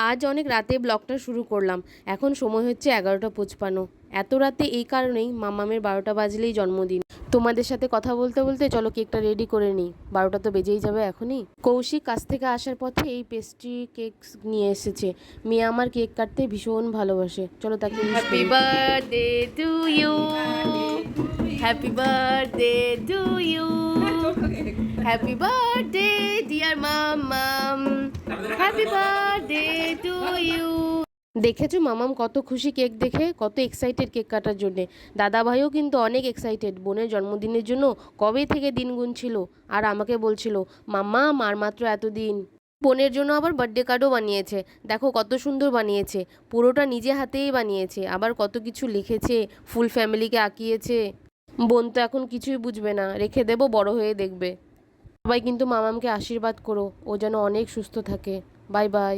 আজ অনেক রাতে ব্লগটা শুরু করলাম। এখন সময় হচ্ছে 11:55। এত রাতে এই কারণেই মামামের 12টা বাজলেই জন্মদিন। তোমাদের সাথে কথা বলতে বলতে চলো কেকটা রেডি করে নিই, 12টা তো বেজেই যাবে এখনই। কৌশিক কাছ থেকে আসার পথে এই পেস্ট্রি কেক নিয়ে এসেছে। মেয়ে আমার কেক কাটতে ভীষণ ভালোবাসে, চলো তাকে happy birthday to you, happy birthday to you, happy birthday dear Mamam, happy birthday to you. দেখেছো মামাম কত খুশি কেক দেখে, কত এক্সাইটেড কেক কাটার জন্যে। দাদা ভাইও কিন্তু অনেক এক্সাইটেড, বোনের জন্মদিনের জন্য কবে থেকে দিন গুনছিল। আর আমাকে বলছিল মাম্মা আর মাত্র এতদিন। বোনের জন্য আবার বার্থডে কার্ডও বানিয়েছে, দেখো কত সুন্দর বানিয়েছে। পুরোটা নিজে হাতেই বানিয়েছে, আবার কত কিছু লিখেছে, ফুল ফ্যামিলিকে আঁকিয়েছে। বোন তো এখন কিছুই বুঝবে না, রেখে দেবো, বড় হয়ে দেখবে। সবাই কিন্তু মামামকে আশীর্বাদ করো, ও যেন অনেক সুস্থ থাকে। Bye bye.